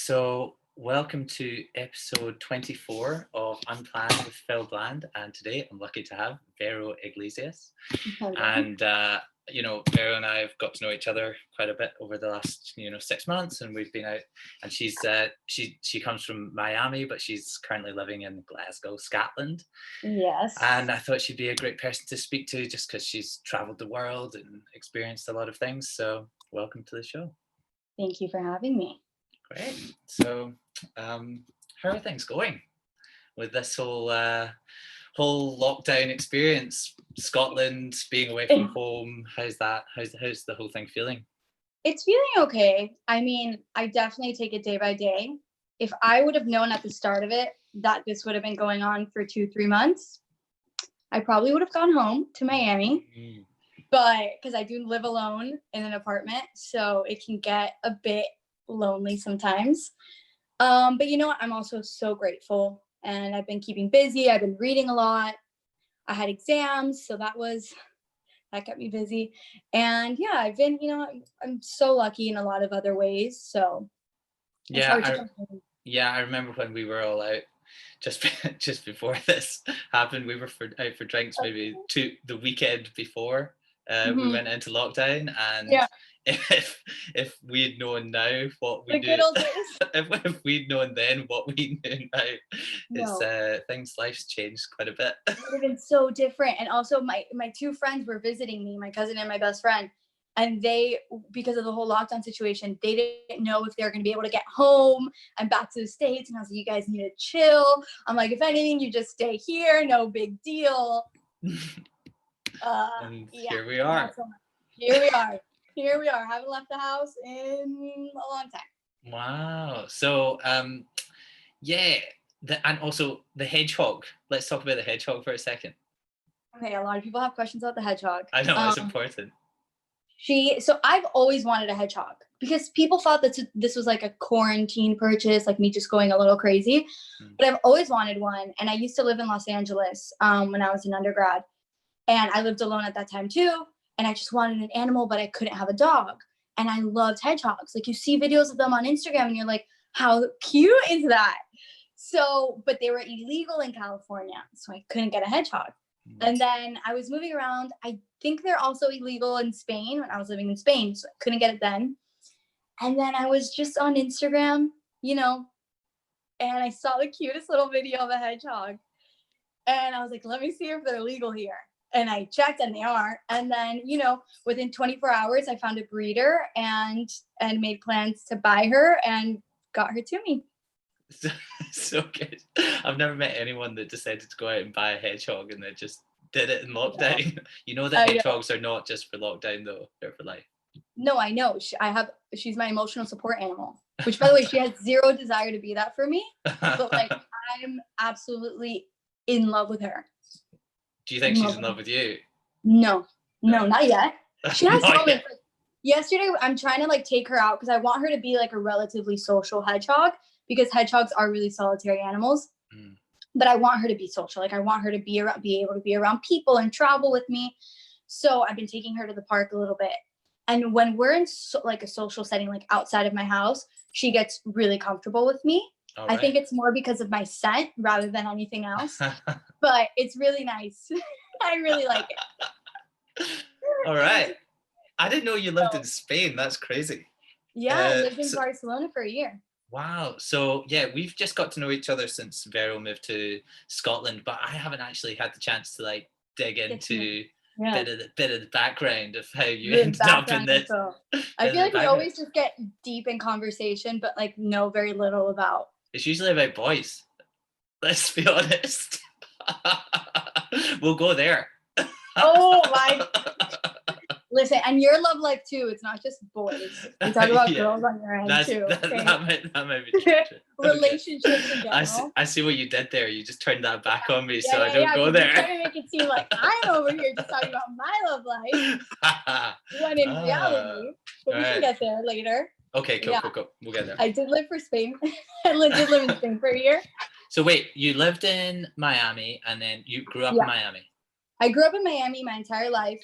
So welcome to episode 24 of Unplanned with Phil Bland, and today I'm lucky to have Vero Iglesias. Hello. And Vero and I have got to know each other quite a bit over the last 6 months, and we've been out. And she comes from Miami, but she's currently living in Glasgow, Scotland. Yes. And I thought she'd be a great person to speak to, just because she's traveled the world and experienced a lot of things. So welcome to the show. Thank you for having me. Great. So, how are things going with this whole lockdown experience? Scotland, being away from home. How's that? How's the whole thing feeling? It's feeling okay. I mean, I definitely take it day by day. If I would have known at the start of it that this would have been going on for 2-3 months, I probably would have gone home to Miami. But because I do live alone in an apartment, so it can get a bit lonely sometimes. But you know what? I'm also so grateful, and I've been keeping busy. I've been reading a lot. I had exams, so that kept me busy. And yeah, I've been, I'm so lucky in a lot of other ways. So I remember when we were all out just before this happened. We were out for drinks maybe the weekend before we went into lockdown, and if we'd known now what we knew, if we'd known then what we knew now, life's changed quite a bit. It would have been so different. And also my two friends were visiting me, my cousin and my best friend, and they, because of the whole lockdown situation, they didn't know if they were going to be able to get home and back to the States. And I was like, you guys need to chill. I'm like, if anything, you just stay here, no big deal. And here we are. Here we are. Haven't left the house in a long time. Wow. So, and also the hedgehog. Let's talk about the hedgehog for a second. Okay, a lot of people have questions about the hedgehog. I know, it's important. So I've always wanted a hedgehog because people thought that this was like a quarantine purchase, like me just going a little crazy. But I've always wanted one. And I used to live in Los Angeles when I was an undergrad. And I lived alone at that time too. And I just wanted an animal, but I couldn't have a dog. And I loved hedgehogs. Like, you see videos of them on Instagram and you're like, how cute is that? So, but they were illegal in California, so I couldn't get a hedgehog. And then I was moving around. I think they're also illegal in Spain when I was living in Spain, so I couldn't get it then. And then I was just on Instagram, and I saw the cutest little video of a hedgehog. And I was like, let me see if they're legal here. And I checked, and they are. And then, within 24 hours, I found a breeder and made plans to buy her and got her to me. So good. I've never met anyone that decided to go out and buy a hedgehog and then just did it in lockdown. You know that hedgehogs are not just for lockdown, though. They're for life. No, I know. She's my emotional support animal, which, by the way, she has zero desire to be that for me. But I'm absolutely in love with her. Do you think she's in love with you? No, not yet. She has moments. Yesterday, I'm trying to take her out because I want her to be like a relatively social hedgehog, because hedgehogs are really solitary animals. But I want her to be social. I want her to be able to be around people and travel with me. So I've been taking her to the park a little bit. And when we're in a social setting, like outside of my house, she gets really comfortable with me. Right. I think it's more because of my scent rather than anything else. But it's really nice. I really like it. All right. I didn't know you lived in Spain. That's crazy. Yeah, I lived in Barcelona for a year. Wow. So yeah, we've just got to know each other since Vero moved to Scotland, but I haven't actually had the chance to dig into bit of the background of how you ended up in this. I feel like we always just get deep in conversation, but know very little about. It's usually about boys. Let's be honest. We'll go there. Oh my. Listen, and your love life too. It's not just boys. We talk about girls on your end too. Okay? That might be true. Relationships in general. I see what you did there. You just turned that back on me, so I don't go there. You're trying to make it seem like I'm over here just talking about my love life. When in reality, but we can get there later. Okay, cool. We'll get there. I did live for Spain. I did live in Spain for a year. So wait, you lived in Miami and then you grew up in Miami? I grew up in Miami my entire life,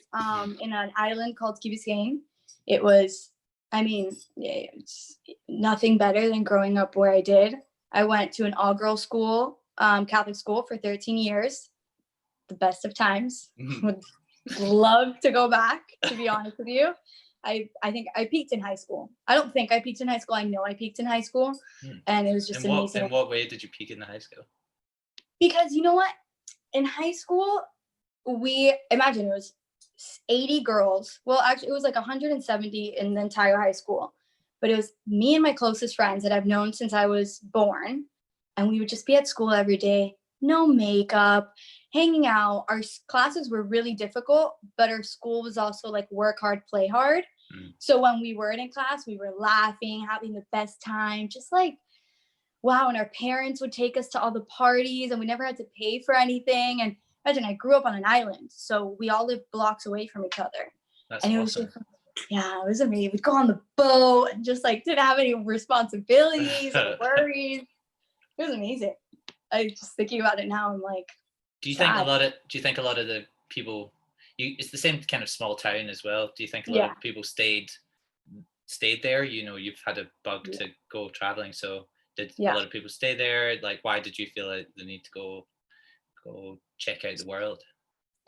in an island called Key Biscayne. It was I mean, yeah, it's nothing better than growing up where I did. I went to an all-girls school, Catholic school for 13 years. The best of times. Would love to go back, to be honest with you. I think I peaked in high school. I don't think I peaked in high school. I know I peaked in high school, and it was just amazing. In what way did you peak in the high school? Because you know what? In high school, imagine it was 80 girls. Well, actually, it was like 170 in the entire high school. But it was me and my closest friends that I've known since I was born. And we would just be at school every day, no makeup, hanging out. Our classes were really difficult, but our school was also like work hard, play hard. So when we weren't in class, we were laughing, having the best time, just like, wow. And our parents would take us to all the parties and we never had to pay for anything. And imagine, I grew up on an island, so we all lived blocks away from each other. That's and it awesome. was just, yeah, it was amazing. We'd go on the boat and just like didn't have any responsibilities or worries. It was amazing. I just thinking about it now, I'm like, do you think a lot of the people, it's the same kind of small town as well, do you think a lot of people stayed there? You know, you've had a bug to go traveling, so did a lot of people stay there? Like, why did you feel like the need to go check out the world?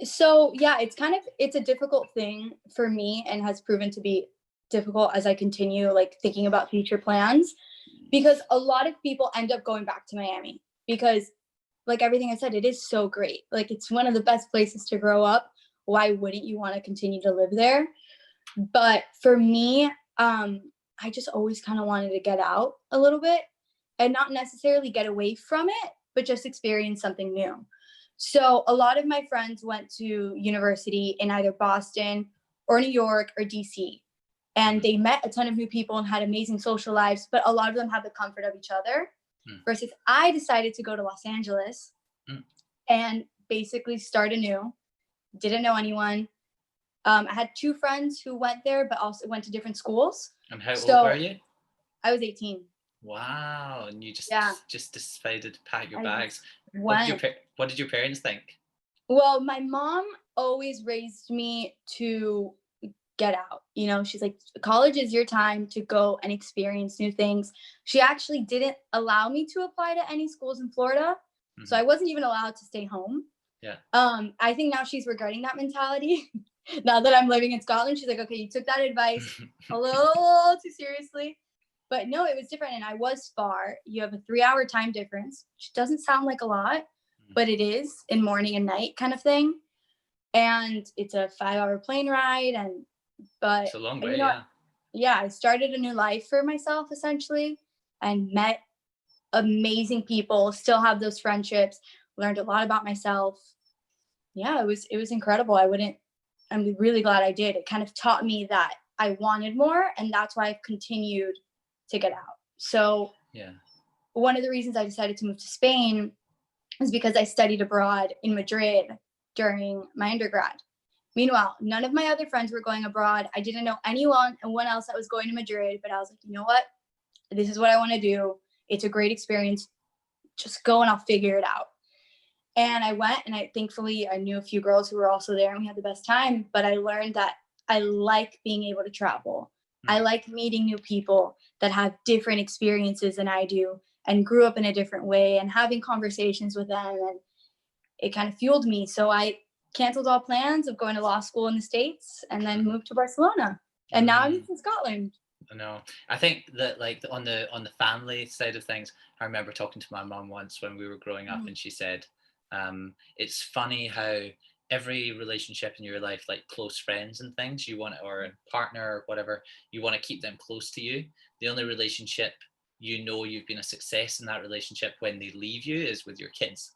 So yeah, it's a difficult thing for me, and has proven to be difficult as I continue like thinking about future plans, because a lot of people end up going back to Miami because, like everything I said, it is so great. Like, it's one of the best places to grow up. Why wouldn't you want to continue to live there? But for me, I just always kind of wanted to get out a little bit, and not necessarily get away from it, but just experience something new. So a lot of my friends went to university in either Boston or New York or DC. And they met a ton of new people and had amazing social lives, but a lot of them had the comfort of each other. Versus I decided to go to Los Angeles and basically start anew. Didn't know anyone. I had 2 friends who went there, but also went to different schools. And how old were you? I was 18. Wow. And you just decided to pack your bags. What did your parents think? Well, my mom always raised me to get out. You know, she's like, college is your time to go and experience new things. She actually didn't allow me to apply to any schools in Florida. So I wasn't even allowed to stay home. Yeah. I think now she's regretting that mentality. Now that I'm living in Scotland, she's like, okay, you took that advice a little too seriously. But no, it was different. And I was far. You have a 3-hour time difference, which doesn't sound like a lot, but it is, in morning and night kind of thing. And it's a 5-hour plane ride. But it's a long way, yeah. I started a new life for myself, essentially, and met amazing people, still have those friendships, learned a lot about myself. Yeah, it was incredible. I'm really glad I did. It kind of taught me that I wanted more, and that's why I've continued to get out. So one of the reasons I decided to move to Spain is because I studied abroad in Madrid during my undergrad. Meanwhile, none of my other friends were going abroad. I didn't know anyone else that was going to Madrid, but I was like, you know what? This is what I want to do. It's a great experience. Just go and I'll figure it out. And I went, and thankfully I knew a few girls who were also there, and we had the best time. But I learned that I like being able to travel. I like meeting new people that have different experiences than I do and grew up in a different way, and having conversations with them. And it kind of fueled me. So I canceled all plans of going to law school in the States and then moved to Barcelona. And now I'm in Scotland. No, I think that like on the family side of things, I remember talking to my mom once when we were growing up, and she said, it's funny how every relationship in your life, like close friends and things, you want, or a partner or whatever, you want to keep them close to you. The only relationship you know you've been a success in that relationship when they leave you is with your kids.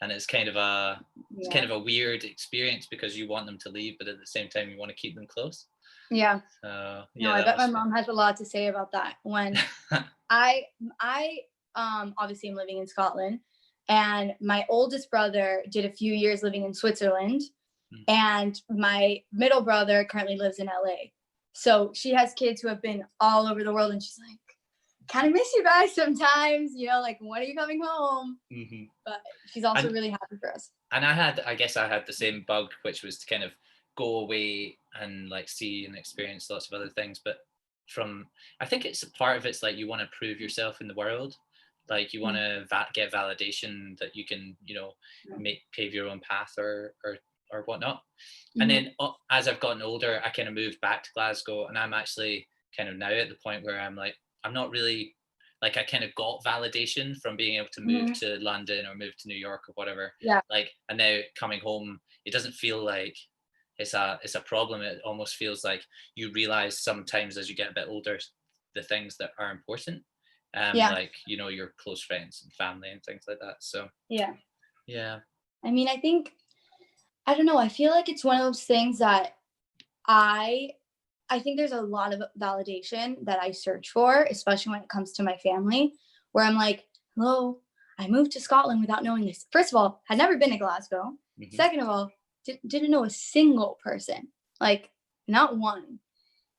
And it's kind of a weird experience because you want them to leave, but at the same time you want to keep them close. Yeah. No, I bet my mom has a lot to say about that. When I obviously am living in Scotland, and my oldest brother did a few years living in Switzerland, and my middle brother currently lives in LA. So she has kids who have been all over the world, and she's like, kind of miss you guys sometimes, you know, like, when are you coming home? But she's also really happy for us. And I guess I had the same bug, which was to kind of go away and like see and experience lots of other things. But I think it's part of it's like you want to prove yourself in the world, like you want to get validation that you can, you know, pave your own path or whatnot. And then as I've gotten older, I kind of moved back to Glasgow, and I'm actually kind of now at the point where I'm like, I'm not really like, I kind of got validation from being able to move to London or move to New York or whatever. Yeah. Like, and now coming home, it doesn't feel like it's a problem. It almost feels like you realize sometimes as you get a bit older, the things that are important. Like, you know, your close friends and family and things like that. So yeah. I mean, I don't know, I feel like it's one of those things that I think there's a lot of validation that I search for, especially when it comes to my family, where I'm like, hello, I moved to Scotland without knowing this. First of all, had never been to Glasgow. Second of all, didn't know a single person, like not one.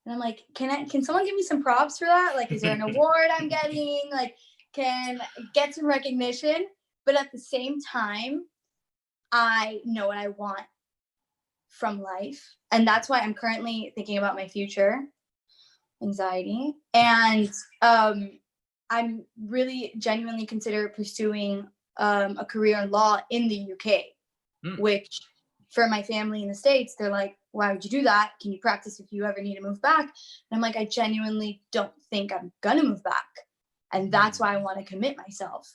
And I'm like, can someone give me some props for that? Like, is there an award I'm getting? Like, can get some recognition? But at the same time, I know what I want from life. And that's why I'm currently thinking about my future, anxiety. And I'm really genuinely consider pursuing a career in law in the UK, which for my family in the States, they're like, why would you do that? Can you practice if you ever need to move back? And I'm like, I genuinely don't think I'm gonna move back. And that's why I want to commit myself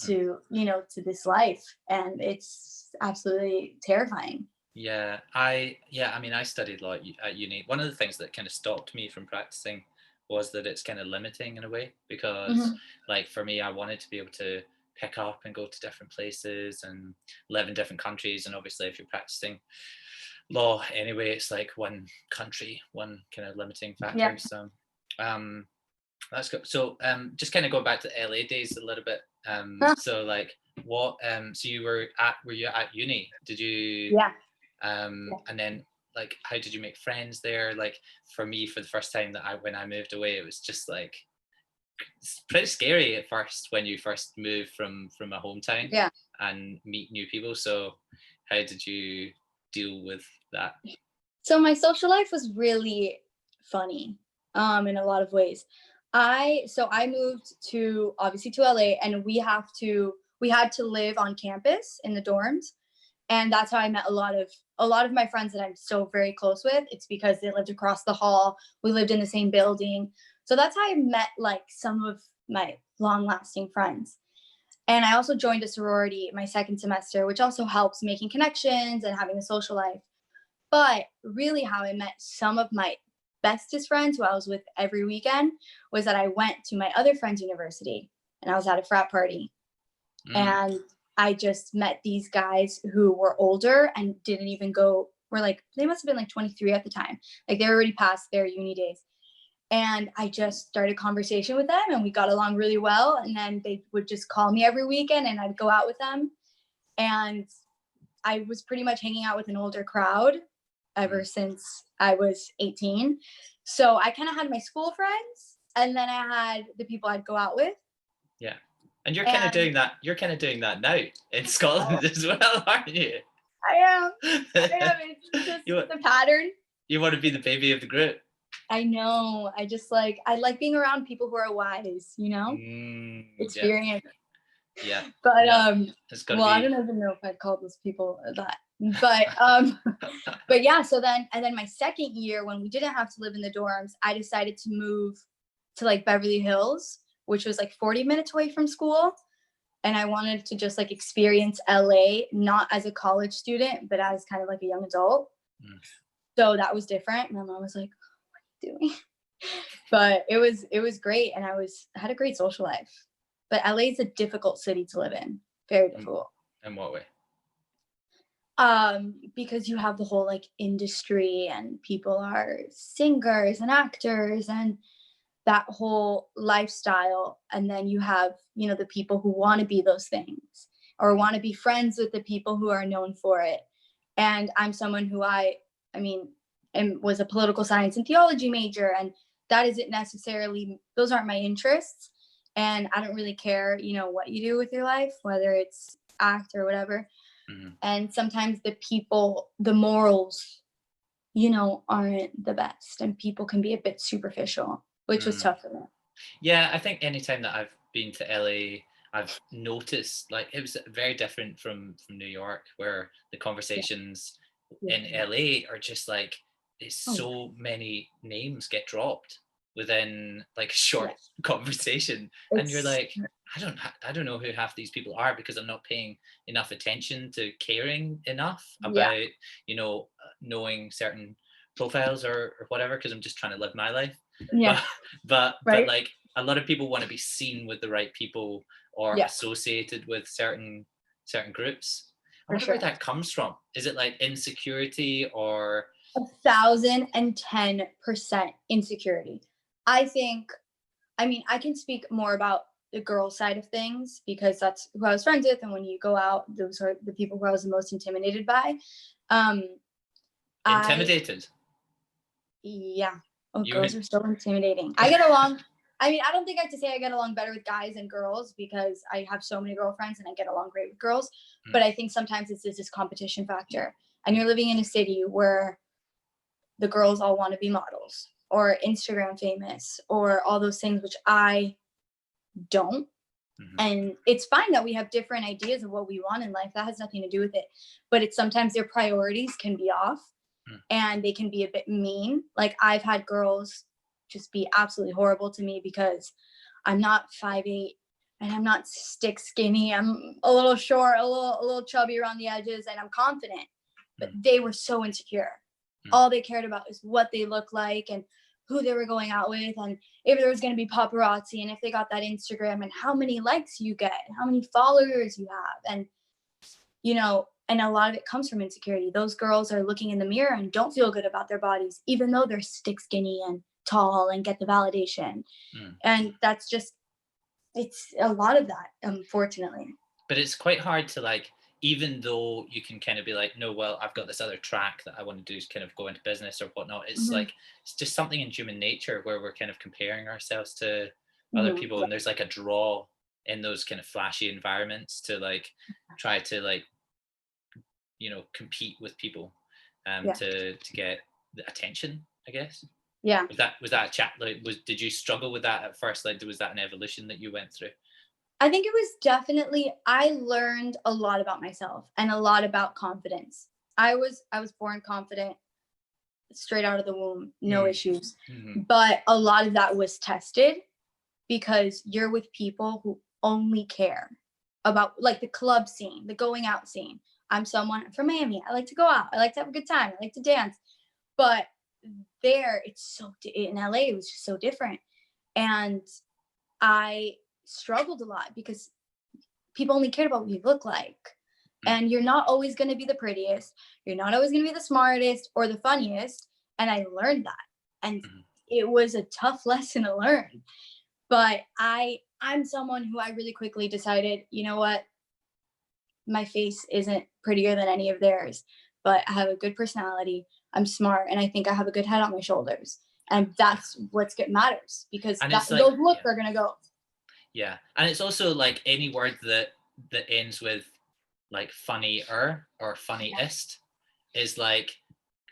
to, you know, to this life. And it's absolutely terrifying. I mean, I studied law at uni. One of the things that kind of stopped me from practicing was that it's kind of limiting in a way, because like for me, I wanted to be able to pick up and go to different places and live in different countries. And obviously if you're practicing law anyway, it's like one country, one kind of limiting factor. So that's good. So just kind of going back to the LA days a little bit. So like what so were you at uni? Did you and then like how did you make friends there? Like for me, for the first time when I moved away, it was just like it's pretty scary at first when you first move from a hometown and meet new people. So how did you deal with that? So my social life was really funny in a lot of ways. I moved to LA, and we had to live on campus in the dorms. And that's how I met a lot of my friends that I'm still very close with. It's because they lived across the hall. We lived in the same building. So that's how I met like some of my long-lasting friends. And I also joined a sorority my second semester, which also helps making connections and having a social life. But really how I met some of my bestest friends who I was with every weekend was that I went to my other friend's university and I was at a frat party. And I just met these guys who were older and didn't even they must have been like 23 at the time. Like they were already past their uni days. And I just started conversation with them and we got along really well. And then they would just call me every weekend and I'd go out with them. And I was pretty much hanging out with an older crowd ever since I was 18. So I kind of had my school friends and then I had the people I'd go out with. Yeah. And you're kind of doing that. You're kind of doing that now in Scotland as well, aren't you? I am. It's just the pattern. You want to be the baby of the group. I know. I like being around people who are wise, you know? Experience. Yeah. But I don't even know if I'd call those people that. But but yeah, so then my second year when we didn't have to live in the dorms, I decided to move to like Beverly Hills, which was like 40 minutes away from school. And I wanted to just like experience LA, not as a college student, but as kind of like a young adult. So that was different. My mom was like, what are you doing? But it was great. And I had a great social life. But LA is a difficult city to live in. Very difficult. In what way? Because you have the whole like industry and people are singers and actors and that whole lifestyle. And then you have, you know, the people who want to be those things or want to be friends with the people who are known for it. And I'm someone who was a political science and theology major, and that isn't necessarily, those aren't my interests. And I don't really care, you know, what you do with your life, whether it's act or whatever. And sometimes the morals aren't the best, and people can be a bit superficial, which was tough for me. Yeah, I think anytime that I've been to LA, I've noticed like it was very different from New York, where the conversations in LA are just like it's so many names get dropped within like a short conversation, and you're like, I don't know who half these people are because I'm not paying enough attention to caring enough about knowing certain profiles or whatever, because I'm just trying to live my life. But like a lot of people want to be seen with the right people or associated with certain groups. I wonder where that comes from. Is it like insecurity or 1,010% insecurity? I can speak more about the girl side of things because that's who I was friends with, and when you go out, those are the people who I was the most intimidated by. Intimidated? Girls are so intimidating. I get along. I don't think I have to say I get along better with guys and girls because I have so many girlfriends and I get along great with girls. But I think sometimes it's this competition factor. And you're living in a city where the girls all want to be models or Instagram famous or all those things, which I don't. And it's fine that we have different ideas of what we want in life. That has nothing to do with it. But it's sometimes their priorities can be off and they can be a bit mean. Like I've had girls just be absolutely horrible to me because I'm not 5'8" and I'm not stick skinny. I'm a little short, a little chubby around the edges, and I'm confident. But they were so insecure. All they cared about is what they look like and who they were going out with, and if there was going to be paparazzi, and if they got that Instagram, and how many likes you get, and how many followers you have, and and a lot of it comes from insecurity. Those girls are looking in the mirror and don't feel good about their bodies, even though they're stick skinny and tall and get the validation. And that's just, it's a lot of that, unfortunately. But it's quite hard to like, even though you can kind of be like, no, well, I've got this other track that I want to do is kind of go into business or whatnot. It's like, it's just something in human nature where we're kind of comparing ourselves to other people. And there's like a draw in those kind of flashy environments to like, try to like, compete with people to get the attention, I guess. Yeah. Was that a chat? Like, did you struggle with that at first? Like, was that an evolution that you went through? I think it was definitely, I learned a lot about myself and a lot about confidence. I was born confident, straight out of the womb, no issues. But a lot of that was tested because you're with people who only care about like the club scene, the going out scene. I'm someone from Miami. I like to go out. I like to have a good time. I like to dance. But there, in LA, it was just so different. And I struggled a lot because people only cared about what you look like. And you're not always going to be the prettiest. You're not always going to be the smartest or the funniest. And I learned that. And it was a tough lesson to learn. But I'm someone who I really quickly decided, you know what? My face isn't prettier than any of theirs, but I have a good personality. I'm smart, and I think I have a good head on my shoulders. And that's what's good matters because those looks are going to go. Yeah. And it's also like any word that ends with like funnier or funniest is like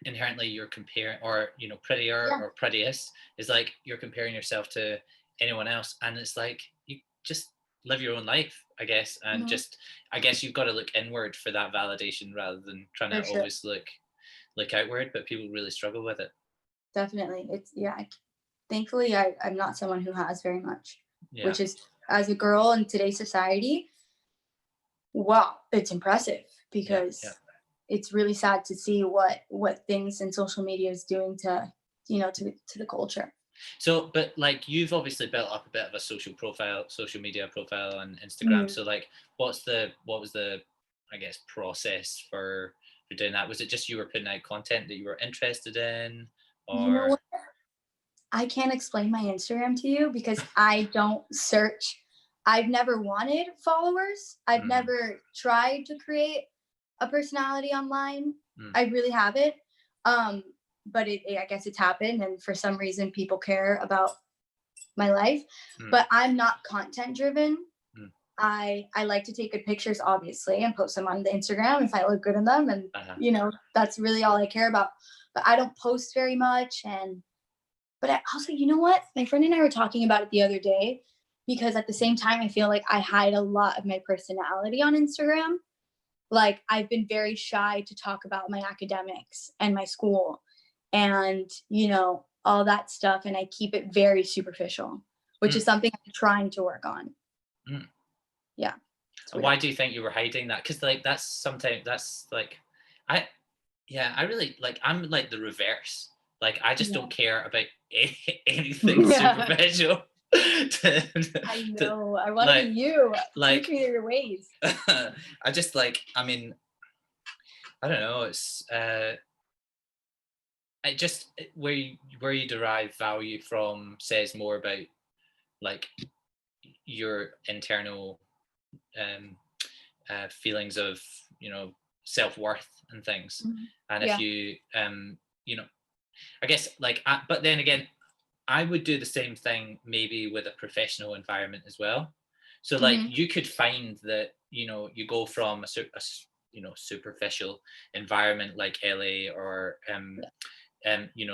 inherently you're comparing, or prettier or prettiest is like you're comparing yourself to anyone else. And it's like you just live your own life, I guess. And just, I guess you've got to look inward for that validation rather than trying to always look outward, but people really struggle with it. Definitely. It's thankfully I'm not someone who has very much, which is, as a girl in today's society, wow, it's impressive because it's really sad to see what things in social media is doing to the culture. So, but like you've obviously built up a bit of a social media profile on Instagram. So like, what was the, I guess, process for doing that? Was it just you were putting out content that you were interested in, or? You know what? I can't explain my Instagram to you because I don't search. I've never wanted followers. I've never tried to create a personality online. I really haven't. But I guess it's happened, and for some reason people care about my life. But I'm not content driven. I like to take good pictures, obviously, and post them on the Instagram if I look good in them. And, that's really all I care about. But I don't post very much. But I also, you know what? My friend and I were talking about it the other day, because at the same time, I feel like I hide a lot of my personality on Instagram. Like, I've been very shy to talk about my academics and my school and, all that stuff. And I keep it very superficial, which is something I'm trying to work on. Yeah. Why do you think you were hiding that? Because I really I'm like the reverse. Like, I just don't care about anything superficial. I know. I want to be you. Like, teach me your ways. I just I don't know. It's I just where you derive value from says more about like your internal feelings of self-worth and things. And if you I guess but then again, I would do the same thing maybe with a professional environment as well. So you could find that you go from a superficial environment like LA or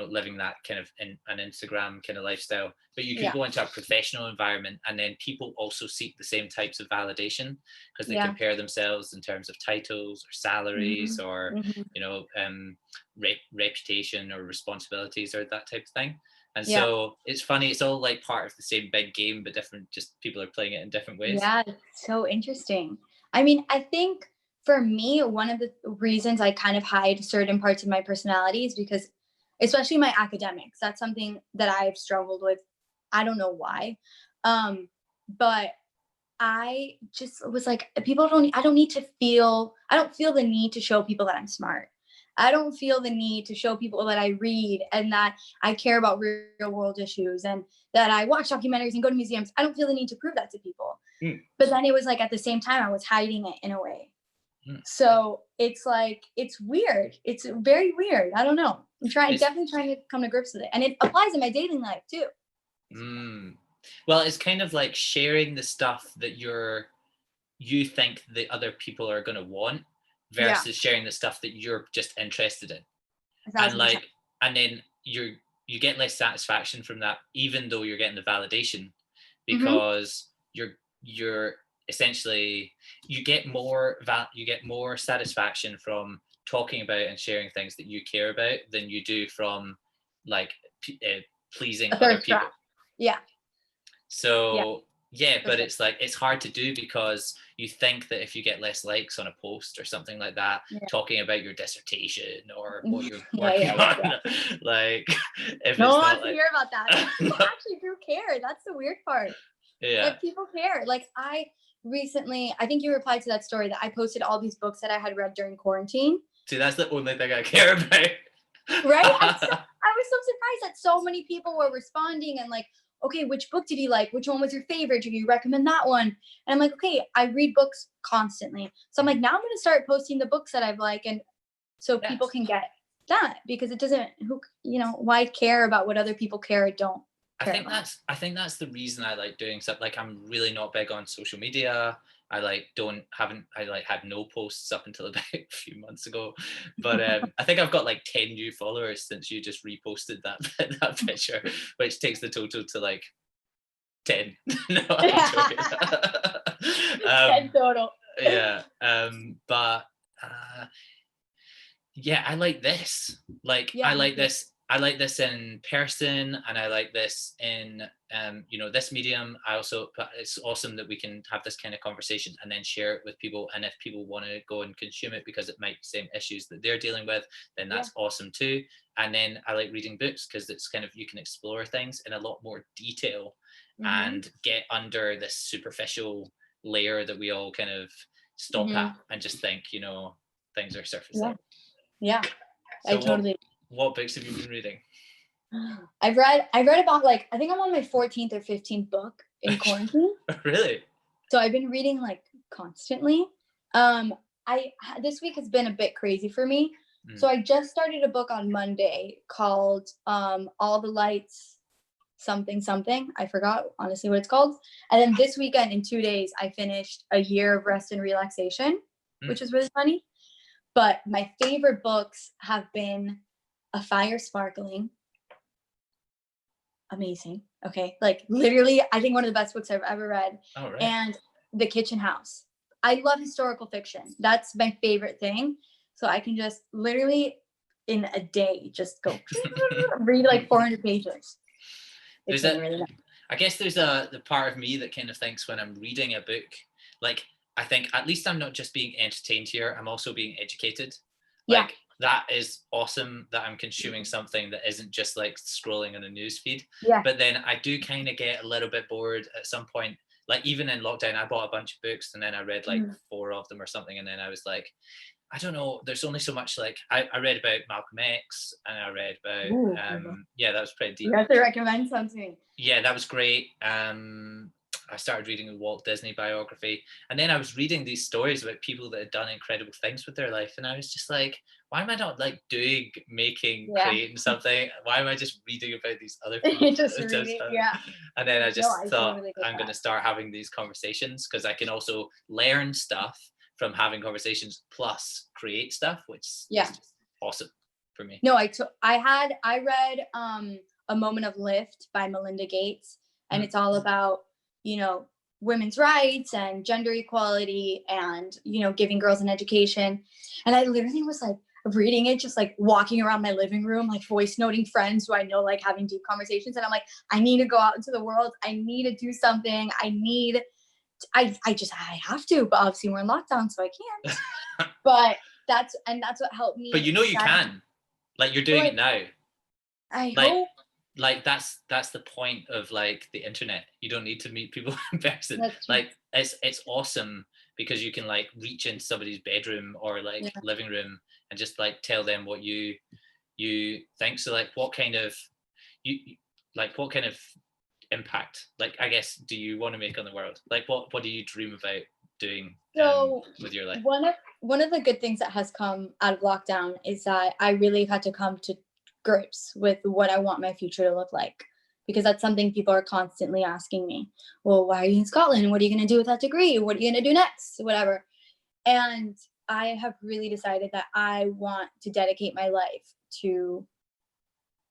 living that kind of in an Instagram kind of lifestyle, but you could go into a professional environment, and then people also seek the same types of validation because they compare themselves in terms of titles or salaries or reputation or responsibilities or that type of thing. And so it's funny, it's all like part of the same big game, but different, just people are playing it in different ways. Yeah, so interesting. I mean, I think for me, one of the reasons I kind of hide certain parts of my personality is because, especially my academics, that's something that I've struggled with. I don't know why. But I just was like, I don't feel the need to show people that I'm smart. I don't feel the need to show people that I read and that I care about real world issues and that I watch documentaries and go to museums. I don't feel the need to prove that to people. But then it was like, at the same time, I was hiding it in a way. So it's like, it's weird. It's very weird. I don't know. Definitely trying to come to grips with it. And it applies in my dating life too. Well, it's kind of like sharing the stuff that you think the other people are going to want versus sharing the stuff that you're just interested in. And then you get less satisfaction from that, even though you're getting the validation, because you're essentially, you get more satisfaction from talking about and sharing things that you care about than you do from pleasing other people. So but it's like, it's hard to do because you think that if you get less likes on a post or something like that, talking about your dissertation or what you're working on, like, if no it's one not wants to hear about that. People actually do care. That's the weird part. Like, people care. Like, I think you replied to that story that I posted all these books that I had read during quarantine. See, that's the only thing I care about. Right? I was so surprised that so many people were responding and like, okay, which book did you like? Which one was your favorite? Do you recommend that one? And I'm like, okay, I read books constantly. So I'm like, now I'm going to start posting the books that I've liked, and so people can get that, because it doesn't, why care about what other people care or don't care about? I think that's the reason I like doing stuff. Like, I'm really not big on social media. I had no posts up until about a few months ago, but I think I've got like 10 new followers since you just reposted that picture, which takes the total to like 10. No, I'm joking. 10 total. But I like this. I like this in person, and I like this in this medium. It's awesome that we can have this kind of conversation and then share it with people. And if people want to go and consume it because it might be the same issues that they're dealing with, then that's awesome too. And then I like reading books because it's kind of, you can explore things in a lot more detail and get under this superficial layer that we all kind of stop at and just think, things are surface level. Yeah. So I totally. What books have you been reading? I've read about, I think I'm on my 14th or 15th book in quarantine. Really? So I've been reading constantly. This week has been a bit crazy for me. So I just started a book on Monday called All the Lights something something. I forgot honestly what it's called. And then this weekend in 2 days, I finished A Year of Rest and Relaxation, which was really funny. But my favorite books have been A Fire Sparkling. Amazing. Okay. Like literally, I think one of the best books I've ever read. Oh, right. And The Kitchen House. I love historical fiction. That's my favorite thing. So I can just literally in a day just go read like 400 pages. It's really nice. I guess there's the part of me that kind of thinks when I'm reading a book, like I think at least I'm not just being entertained here, I'm also being educated. Like that is awesome that I'm consuming something that isn't just like scrolling on a news feed. But then I do kind of get a little bit bored at some point. Like even in lockdown, I bought a bunch of books and then I read like 4 of them or something. And then I was like, I don't know, there's only so much. Like I read about Malcolm X and I read about, that was pretty deep. You have to recommend something. Yeah, that was great. I started reading a Walt Disney biography, and then I was reading these stories about people that had done incredible things with their life, and I was just like, why am I not like creating something? Why am I just reading about these other people? Just reading, And then I just thought I'm going to start having these conversations because I can also learn stuff from having conversations plus create stuff, which is just awesome for me. No, I read A Moment of Lift by Melinda Gates, and it's all about, you know, women's rights and gender equality and, you know, giving girls an education. And I literally was like reading it, just like walking around my living room, like voice noting friends who I know, like having deep conversations. And I'm like, I need to go out into the world. I need to do something. I have to, but obviously we're in lockdown, so I can't. But that's what helped me. But you know, you can, like you're doing it now. I hope. Like that's the point of like the internet. You don't need to meet people in person. Like it's awesome because you can like reach into somebody's bedroom or like living room and just like tell them what you think. So like what kind of impact, like I guess, do you want to make on the world? Like what do you dream about doing with your life? One of the good things that has come out of lockdown is that I really had to come to grips with what I want my future to look like, because that's something people are constantly asking me. Well, why are you in Scotland? What are you going to do with that degree? What are you going to do next? Whatever. And I have really decided that I want to dedicate my life to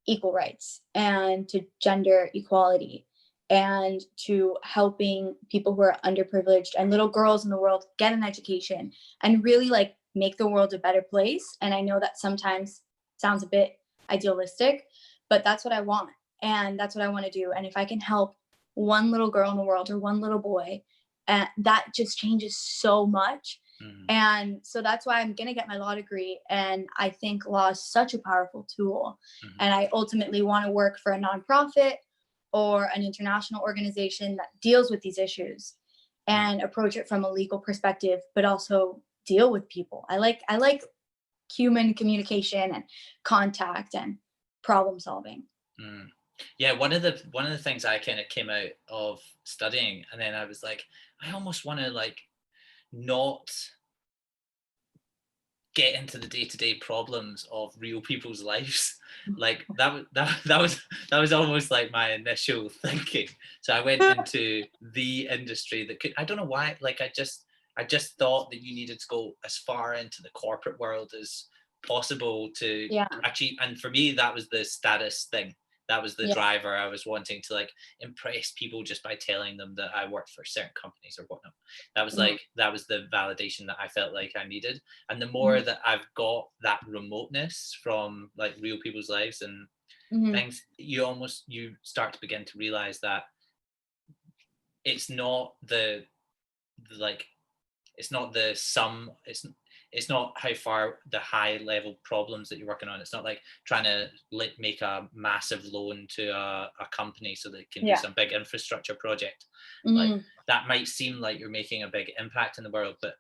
equal rights and to gender equality and to helping people who are underprivileged and little girls in the world get an education and really like make the world a better place. And I know that sometimes sounds a bit idealistic, but that's what I want. And that's what I want to do. And if I can help one little girl in the world or one little boy, that just changes so much. And so that's why I'm going to get my law degree. And I think law is such a powerful tool. And I ultimately want to work for a nonprofit or an international organization that deals with these issues and approach it from a legal perspective, but also deal with people. I like human communication and contact and problem solving. Yeah, one of the things I kind of came out of studying, and then I was like, I almost want to like not get into the day-to-day problems of real people's lives. Like that was almost like my initial thinking. So I went into the industry that could, I don't know why, like I just thought that you needed to go as far into the corporate world as possible to achieve. And for me, that was the status thing. That was the driver. I was wanting to like impress people just by telling them that I worked for certain companies or whatnot. That was like, that was the validation that I felt like I needed. And the more that I've got that remoteness from like real people's lives and things, you start to begin to realize that it's not the sum, it's not how far the high level problems that you're working on. It's not like trying to make a massive loan to a company so that it can do some big infrastructure project. Like that might seem like you're making a big impact in the world, but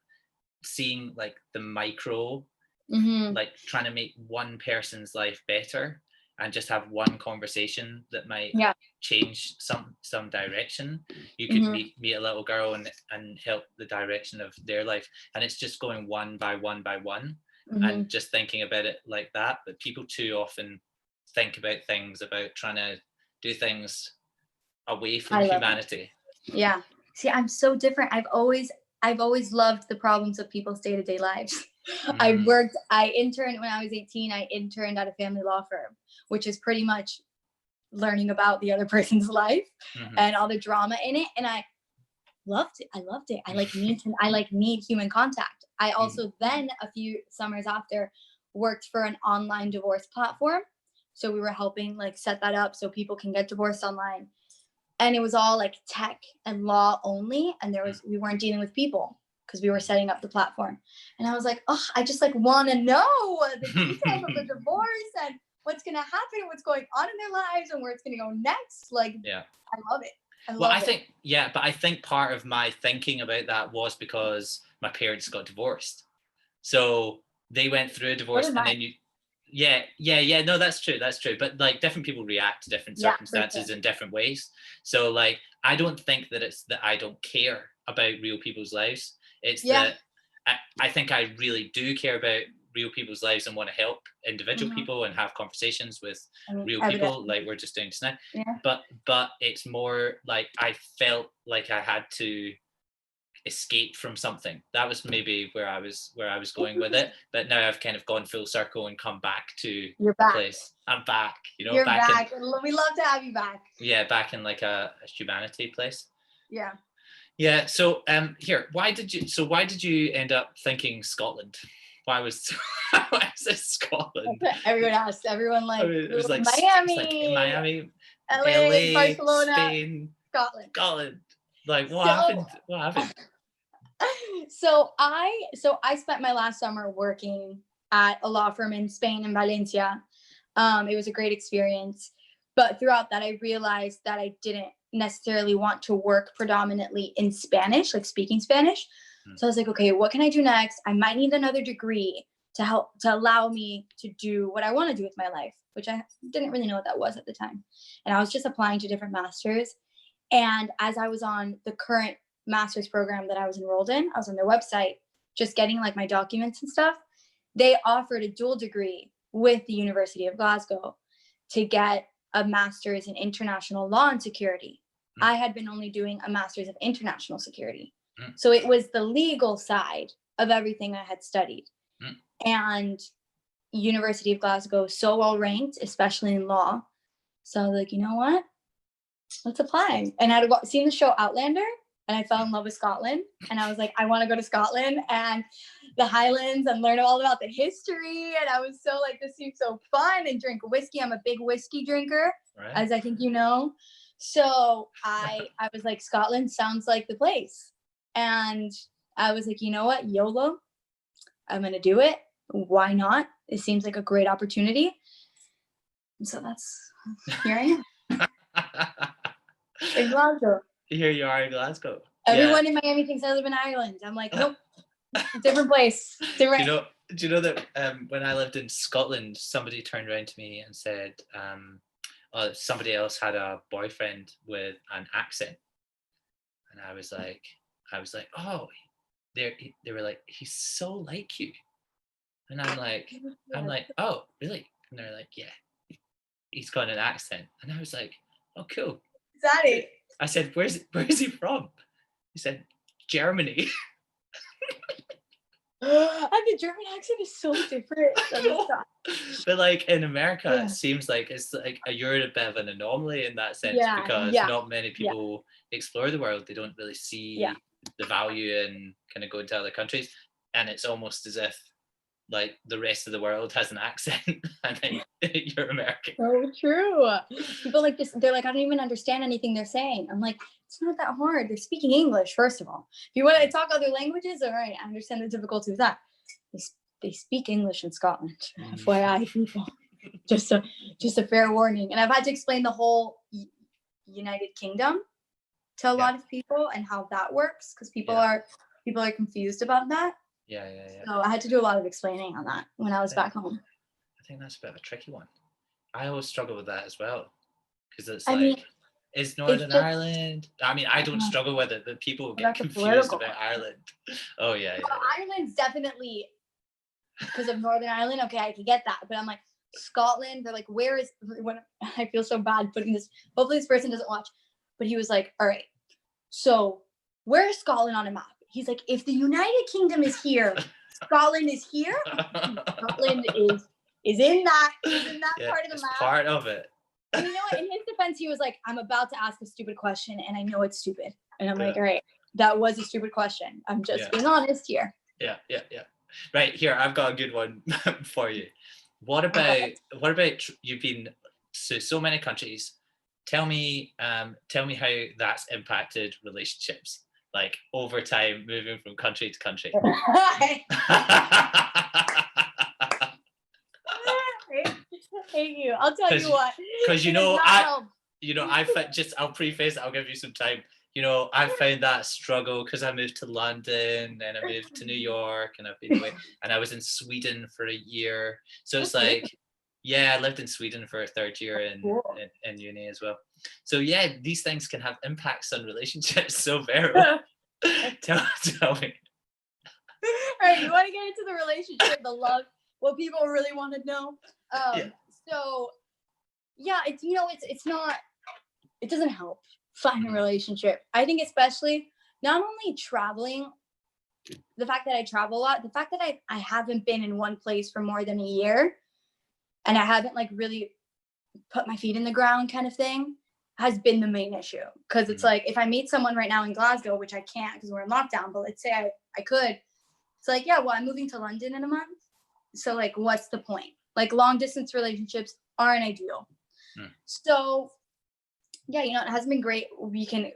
seeing like the micro, like trying to make one person's life better and just have one conversation that might change some direction. You could meet a little girl and help the direction of their life, and it's just going one by one by one, and just thinking about it like that. But people too often think about things about trying to do things away from humanity. Yeah. See, I'm so different. I've always loved the problems of people's day-to-day lives. I interned when I was 18. I interned at a family law firm, which is pretty much learning about the other person's life and all the drama in it. And I loved it. I need human contact. I also then a few summers after worked for an online divorce platform. So we were helping like set that up so people can get divorced online. And it was all like tech and law only. And we weren't dealing with people because we were setting up the platform. And I was like, oh, I just like want to know the details of the divorce and what's going to happen, what's going on in their lives and where it's going to go next. Like, yeah, I love it. I think part of my thinking about that was because my parents got divorced. So they went through a divorce and then no, that's true. But like different people react to different circumstances in different ways. So like, I don't think that it's that I don't care about real people's lives. It's that I think I really do care about real people's lives and want to help individual people and have conversations with real people like we're just doing just now. Yeah. But it's more like I felt like I had to escape from something. That was maybe where I was going with it. But now I've kind of gone full circle and come back to the place. I'm back. You're back. We love to have you back. Yeah, back in like a humanity place. Yeah. Yeah. So why did you end up thinking Scotland? Why was it Scotland? Everyone asked. Everyone like, it was like Miami, LA, Barcelona, Spain, Scotland. Like what happened? So I spent my last summer working at a law firm in Spain, in Valencia. It was a great experience. But throughout that, I realized that I didn't necessarily want to work predominantly in Spanish, like speaking Spanish. So I was like, okay, what can I do next? I might need another degree to allow me to do what I want to do with my life, which I didn't really know what that was at the time. And I was just applying to different masters. And as I was on the current master's program that I was enrolled in, I was on their website, just getting like my documents and stuff. They offered a dual degree with the University of Glasgow to get a master's in international law and security. I had been only doing a master's of international security. So it was the legal side of everything I had studied. And University of Glasgow, so well ranked, especially in law. So I was like, you know what? Let's apply. And I had seen the show Outlander and I fell in love with Scotland. And I was like, I want to go to Scotland and the Highlands and learn all about the history. And I was so like, this seems so fun, and drink whiskey. I'm a big whiskey drinker, as I think you know. So I was like, Scotland sounds like the place. And I was like, you know what? YOLO. I'm going to do it. Why not? It seems like a great opportunity. And so here I am. In Glasgow. Here you are in Glasgow. Everyone in Miami thinks I live in Ireland. I'm like, nope. Different place. Different. Do you know that when I lived in Scotland, somebody turned around to me and said, somebody else had a boyfriend with an accent. And I was like, oh, they were like, he's so like you. And I'm like, oh, really? And they're like, yeah, he's got an accent. And I was like, oh, cool. Is that it? I said, where is he from? He said, Germany. And the German accent is so different. But like in America, it seems like you're a bit of an anomaly in that sense, because not many people explore the world. They don't really see the value in kind of going to other countries, and it's almost as if like the rest of the world has an accent and then you're American. So true. People like this, they're like, I don't even understand anything they're saying. I'm like, it's not that hard. They're speaking English, first of all. If you want to talk other languages, all right, I understand the difficulty with that. They speak English in Scotland. FYI, people. Just a fair warning. And I've had to explain the whole United Kingdom to a lot of people and how that works, because people are confused about that. Yeah. So I had to do a lot of explaining on that when I was back home. I think that's a bit of a tricky one. I always struggle with that as well, because it's is Northern Ireland? I mean, I don't struggle with it, but people get confused about Ireland. Oh yeah. Well, Ireland's definitely because of Northern Ireland. Okay, I can get that, but I'm like, Scotland. They're like, where is, when I feel so bad putting this, hopefully this person doesn't watch, but he was like, all right, so where is Scotland on a map? He's like, if the United Kingdom is here, Scotland is here. Scotland is in that part of the map. Part of it. And you know what? In his defense, he was like, I'm about to ask a stupid question and I know it's stupid. And I'm like, all right, that was a stupid question. I'm just being honest here. Yeah. Right, here, I've got a good one for you. What about you've been to so many countries? Tell me how that's impacted relationships, like over time, moving from country to country. Hate you. I'll tell you what. Because I'll preface it, I'll give you some time. I found that struggle because I moved to London and I moved to New York and I've been away, and I was in Sweden for a year. So it's like, I lived in Sweden for a third year in uni as well. So these things can have impacts on relationships. So Vero, tell me. All right, you want to get into the relationship, the love, what people really want to know. So it's not, it doesn't help find a relationship. I think especially not only traveling, the fact that I travel a lot, the fact that I haven't been in one place for more than a year and I haven't like really put my feet in the ground kind of thing has been the main issue. Because it's like, if I meet someone right now in Glasgow, which I can't because we're in lockdown, but let's say I could, it's like, I'm moving to London in a month. So like, what's the point? Like long distance relationships aren't ideal. So it hasn't been great. We can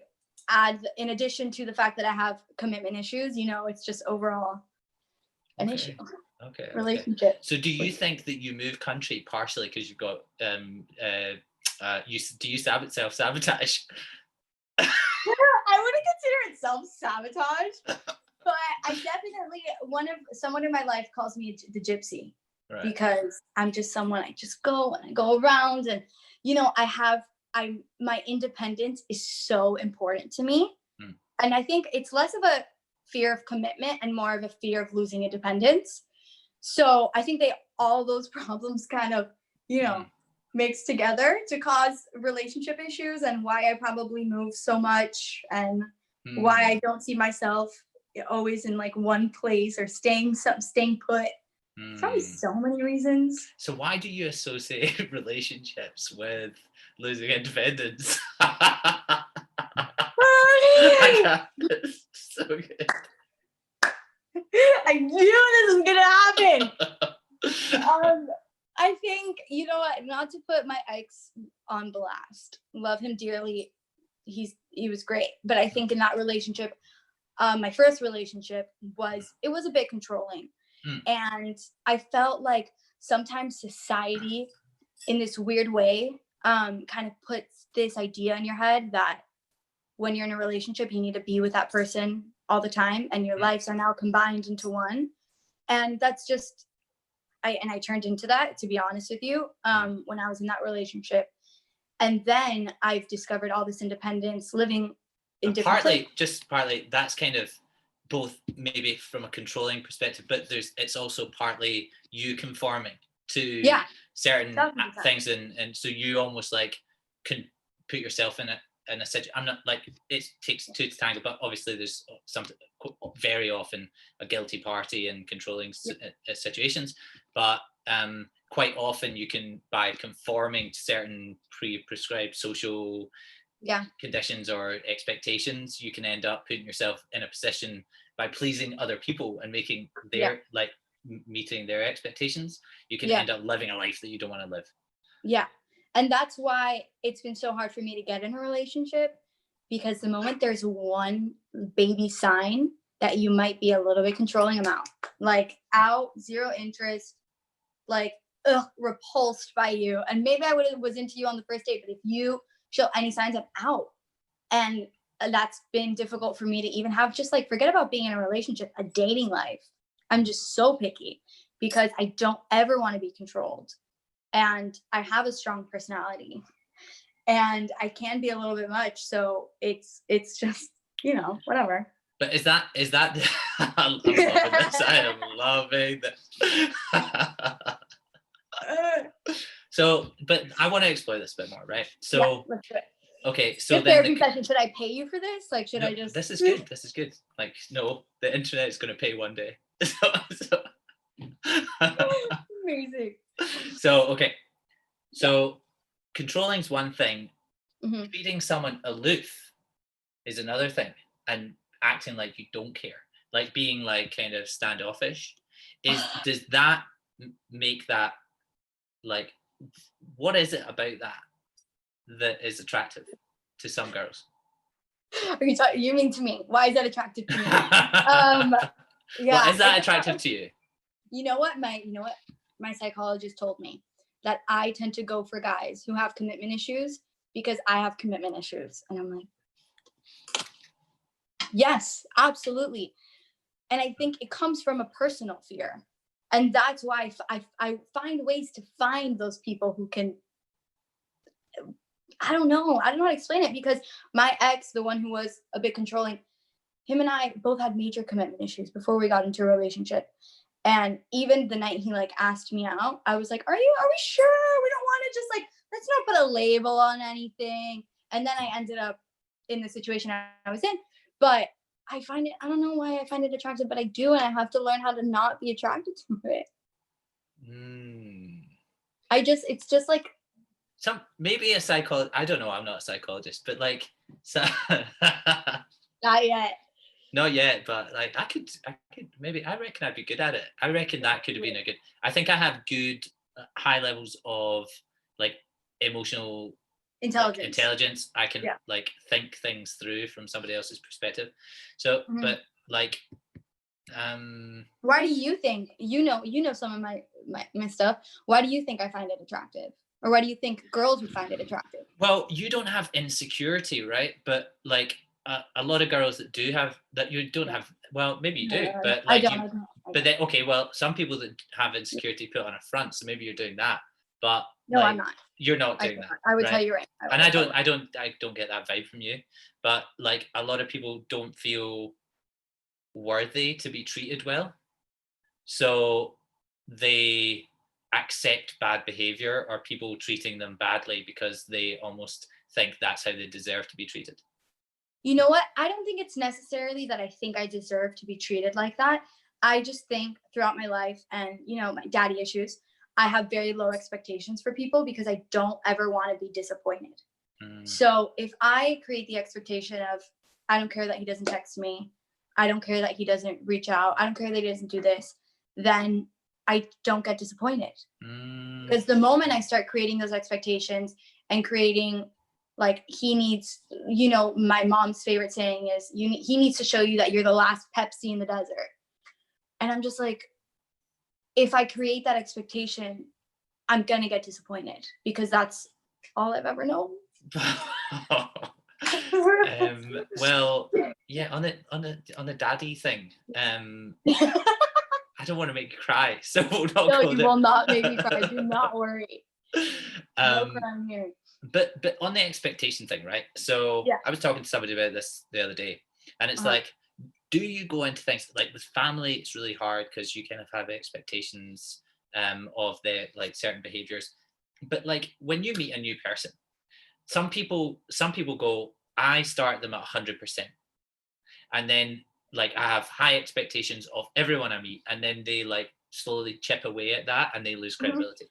add, in addition to the fact that I have commitment issues, it's just overall an issue. Okay. Relationship. So do you think that you move country partially because you've got do you self-sabotage? I wouldn't consider it self-sabotage, but I definitely, someone in my life calls me the gypsy. Right. Because I'm just someone, I just go and I go around and my independence is so important to me. And I think it's less of a fear of commitment and more of a fear of losing independence. So I think all those problems kind of, mix together to cause relationship issues and why I probably move so much and why I don't see myself always in like one place or staying put. Probably so many reasons. So why do you associate relationships with losing independence? It's so good. I knew this was gonna happen. I think, not to put my ex on blast, love him dearly. He was great, but I think in that relationship, my first relationship was a bit controlling. And I felt like sometimes society in this weird way kind of puts this idea in your head that when you're in a relationship, you need to be with that person all the time and your lives are now combined into one. And that's just, I turned into that, to be honest with you, when I was in that relationship. And then I've discovered all this independence, living in different places. Partly, that's kind of both maybe from a controlling perspective, but it's also partly you conforming to certain things, and so you almost like can put yourself in a situation. I'm not like, it takes two to tango, but obviously there's something very often a guilty party in controlling situations, but quite often you can, by conforming to certain pre-prescribed social conditions or expectations, you can end up putting yourself in a position by pleasing other people and making their like meeting their expectations, you can end up living a life that you don't want to live. And that's why it's been so hard for me to get in a relationship, because the moment there's one baby sign that you might be a little bit controlling, I'm out. Like, out, zero interest, like, repulsed by you. And maybe I was into you on the first date, but if you show any signs, I'm out. And that's been difficult for me to even have, just like, forget about being in a relationship, a dating life. I'm just so picky because I don't ever want to be controlled. And I have a strong personality and I can be a little bit much. So it's just, whatever. But is that I'm loving this. I am loving this. So, but I want to explore this a bit more, right? So, yeah, let's do it. okay, so Your then therapy session, should I pay you for this? Like, should no, I just? this is good. This is good. Like, no, the internet is going to pay one day. So, Amazing. so okay. So controlling is one thing. Mm-hmm. Treating someone aloof is another thing, and acting like you don't care, like being like kind of standoffish, does that make that like, what is it about that is attractive to some girls? Are you mean to me? Why is that attractive to me? Yeah. Well, is that attractive to you? You know what my psychologist told me, that I tend to go for guys who have commitment issues because I have commitment issues. And I'm like, yes, absolutely. And I think it comes from a personal fear. And that's why I find ways to find those people who can, I don't know how to explain it, because my ex, the one who was a bit controlling, him and I both had major commitment issues before we got into a relationship. And even the night he like asked me out, I was like, are we sure? We don't want to just like, let's not put a label on anything. And then I ended up in the situation I was in. But I find it, I don't know why I find it attractive, but I do. And I have to learn how to not be attracted to it. It's just like, maybe a psychologist, I don't know, I'm not a psychologist, but like, so not yet. Not yet, but like I could maybe, I reckon I'd be good at it. I reckon that could have been I think I have good high levels of like emotional intelligence. I can like think things through from somebody else's perspective. So, but like, why do you think, you know some of my stuff, why do you think I find it attractive? Or why do you think girls would find it attractive? Well, you don't have insecurity, right? But like a lot of girls that do have that, you don't have, well, maybe you do, but like I don't. But then, okay, well, some people that have insecurity put on a front, so maybe you're doing that. But no, I'm not. You're not doing that. I would tell you right. And I don't get that vibe from you. But like a lot of people don't feel worthy to be treated well, so they accept bad behavior or people treating them badly because they almost think that's how they deserve to be treated. You know what? I don't think it's necessarily that I think I deserve to be treated like that. I just think throughout my life and, my daddy issues, I have very low expectations for people because I don't ever want to be disappointed. So if I create the expectation of, I don't care that he doesn't text me, I don't care that he doesn't reach out, I don't care that he doesn't do this, then I don't get disappointed. Because the moment I start creating those expectations and creating, like, he needs, my mom's favorite saying is, he needs to show you that you're the last Pepsi in the desert. And I'm just like, if I create that expectation, I'm going to get disappointed because that's all I've ever known. Well, yeah, on the daddy thing, I don't want to make you cry, so no, you will not make me cry. Do not worry. No crying here. But on the expectation thing, right? So yeah. I was talking to somebody about this the other day, and it's like, do you go into things like with family? It's really hard because you kind of have expectations of the like certain behaviors. But like when you meet a new person, some people go, I start them at 100%, and then like I have high expectations of everyone I meet, and then they like slowly chip away at that and they lose credibility.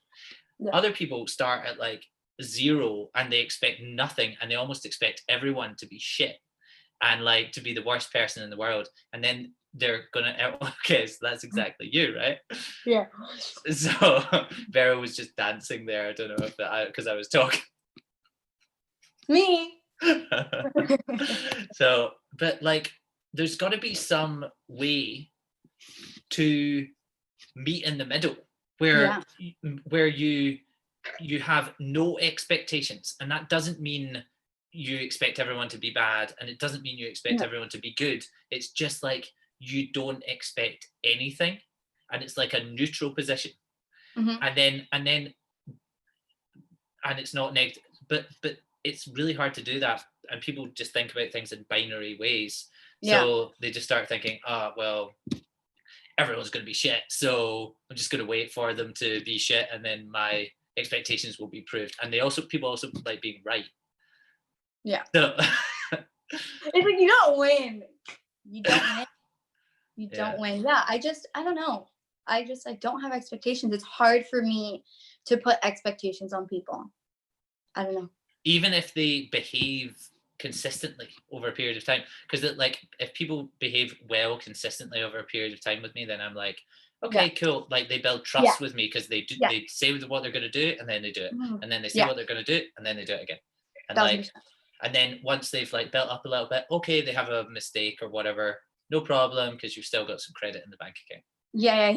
Yeah. Other people start at like 0 and they expect nothing, and they almost expect everyone to be shit and like to be the worst person in the world, and then they're gonna, okay, so that's exactly you, right? Yeah. So Vero was just dancing there. I don't know if because I was talking. Me. So, but like, there's got to be some way to meet in the middle where you have no expectations, and that doesn't mean you expect everyone to be bad, and it doesn't mean you expect everyone to be good. It's just like you don't expect anything, and it's like a neutral position. And then it's not negative, but it's really hard to do that, and people just think about things in binary ways. So they just start thinking, well, everyone's going to be shit, so I'm just going to wait for them to be shit, and then my expectations will be proved, and people also like being right. Yeah. So it's like you don't win. You don't win. You don't win. Yeah, I don't know. I don't have expectations. It's hard for me to put expectations on people. I don't know. Even if they behave consistently over a period of time, because like if people behave well consistently over a period of time with me, then I'm like, okay, cool. Like they build trust with me because they say what they're going to do and then they do it, and then they say what they're going to do and then they do it again, and 1000%. like, and then once they've like built up a little bit, okay, they have a mistake or whatever, no problem, because you've still got some credit in the bank account. Yeah,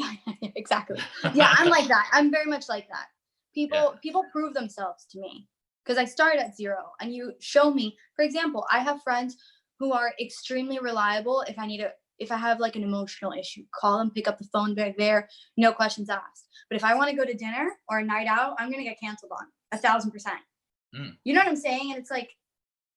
exactly. Yeah, I'm like that. I'm very much like that. People prove themselves to me because I started at 0, and you show me. For example, I have friends who are extremely reliable. If I have like an emotional issue, call them, pick up the phone, they're there, no questions asked. But if I want to go to dinner or a night out, I'm gonna get canceled on 1,000%. You know what I'm saying? And it's like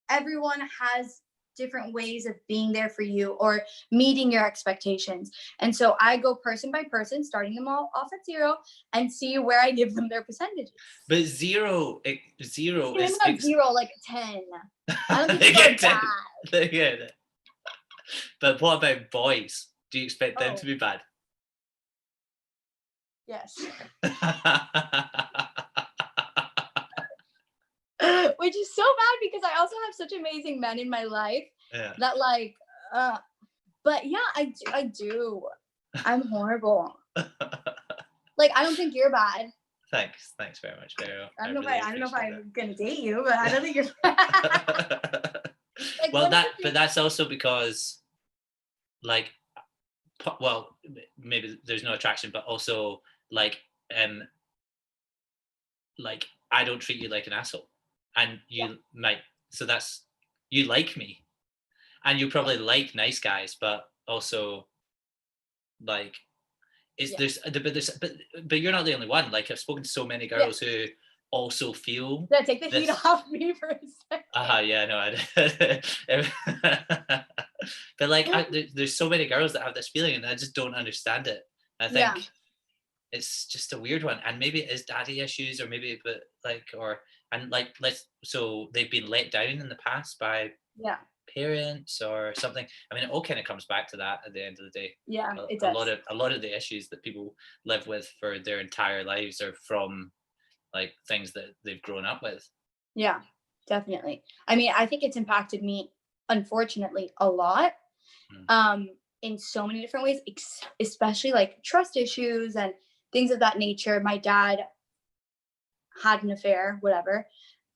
everyone has different ways of being there for you or meeting your expectations. And so I go person by person, starting them all off at 0 and see where I give them their percentages. But zero is not 0, like 10. I don't think it's bad. They get it. But what about boys? Do you expect them to be bad? Yes. Which is so bad because I also have such amazing men in my life that like, but yeah, I do. I'm horrible. Like, I don't think you're bad. Thanks very much, Vero. I don't know if I'm gonna date you, but I don't think you're like, well, but that's also because like, well, maybe there's no attraction, but also like I don't treat you like an asshole, and you might, so that's, you like me, and you probably like nice guys, but also like but you're not the only one. Like I've spoken to so many girls who also feel take the heat off me for a second. Yeah, no, but like there's so many girls that have this feeling and I just don't understand it. I think it's just a weird one, and maybe it is daddy issues, or maybe, but like, so they've been let down in the past by parents or something. I mean, it all kind of comes back to that at the end of the day. It does. A lot of the issues that people live with for their entire lives are from like things that they've grown up with. Yeah, definitely. I mean, I think it's impacted me, unfortunately, a lot, in so many different ways, especially like trust issues and things of that nature. My dad had an affair, whatever.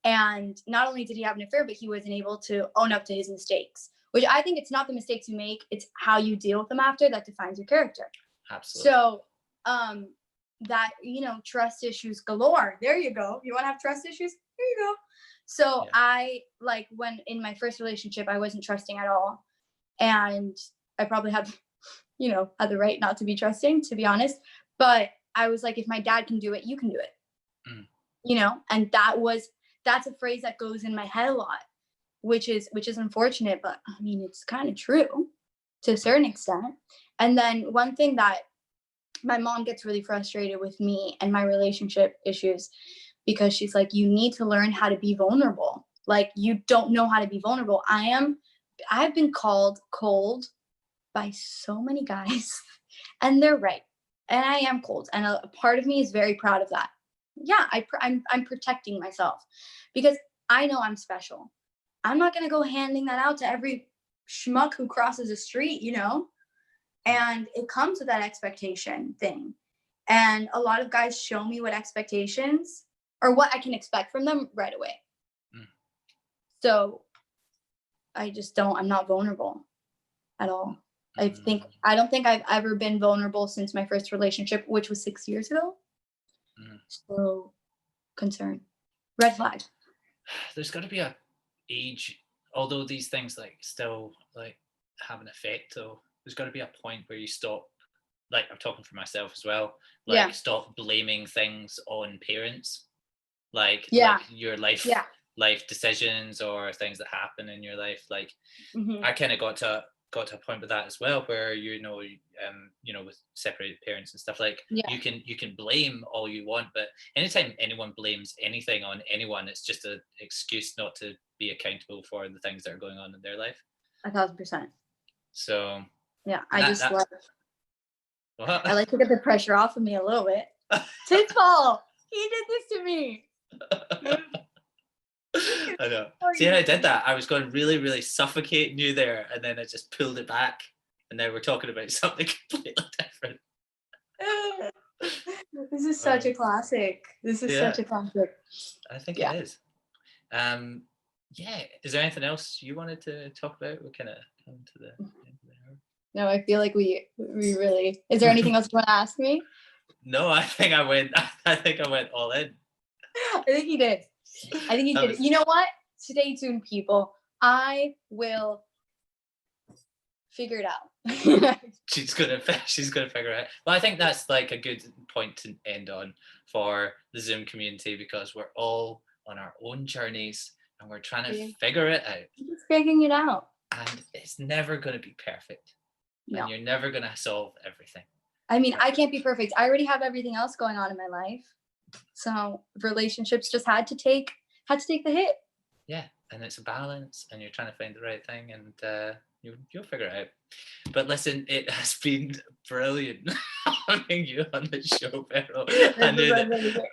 And not only did he have an affair, but he wasn't able to own up to his mistakes, which I think it's not the mistakes you make, it's how you deal with them after that defines your character. Absolutely. So, that, trust issues galore. There you go. You want to have trust issues? Here you go. So I, like, when in my first relationship, I wasn't trusting at all. And I probably had, had the right not to be trusting, to be honest. But I was like, if my dad can do it, you can do it. And that's a phrase that goes in my head a lot, which is unfortunate, but I mean, it's kind of true to a certain extent. And then one thing that my mom gets really frustrated with me and my relationship issues, because she's like, you need to learn how to be vulnerable. Like, you don't know how to be vulnerable. I've been called cold by so many guys and they're right. And I am cold. And a part of me is very proud of that. Yeah, I'm protecting myself because I know I'm special. I'm not going to go handing that out to every schmuck who crosses the street, and it comes with that expectation thing. And a lot of guys show me what expectations or what I can expect from them right away. So I'm not vulnerable at all. I don't think I've ever been vulnerable since my first relationship, which was 6 years ago. So, concern, red flag. There's got to be a age, although these things like still like have an effect. So there's got to be a point where you stop. Like, I'm talking for myself as well. Like, stop blaming things on parents. Like your life decisions or things that happen in your life. Like, I kind of got to got to a point with that as well, where you know, with separated parents and stuff, like Yeah. you can blame all you want, but anytime anyone blames anything on anyone, it's just an excuse not to be accountable for the things that are going on in their life. 1,000%. So yeah, I just love. What? I like to get the pressure off of me a little bit. It's his fault. He did this to me. I know. See how I did that? I was going really, really suffocating you there, and then I just pulled it back, and now we're talking about something completely different. This is such a classic. Such a classic. I think it is. Yeah. Is there anything else you wanted to talk about? We're kind of coming to the end of the hour. No, I feel like we really. Is there anything else you want to ask me? No, I think I went all in. I think he did. You know what? Stay tuned, people. I will figure it out. she's gonna figure it out. Well, I think that's like a good point to end on for the Zoom community, because we're all on our own journeys and we're trying to figure it out. Just figuring it out. And it's never going to be perfect. No. And you're never going to solve everything. I mean, I can't be perfect. I already have everything else going on in my life. So relationships just had to take the hit. Yeah, and it's a balance, and you're trying to find the right thing, and you'll figure it out. But listen, it has been brilliant having you on the show, Vero.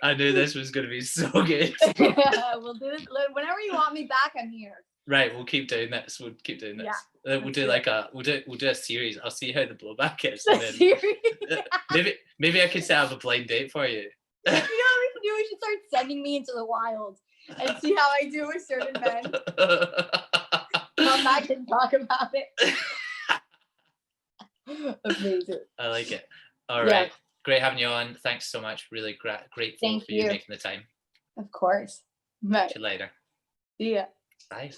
I knew this was going to be so good. We'll do it whenever you want me back. I'm here. Right, we'll keep doing this. Yeah, we'll do a series. I'll see how the blowback is. And then maybe I could set up a blind date for you. You know what we should do? We should start sending me into the wild and see how I do with certain men. Come back and talk about it. Amazing. I like it. All right. Great having you on. Thanks so much. Really grateful for you making the time. Of course. Bye. See you later. See ya. Bye.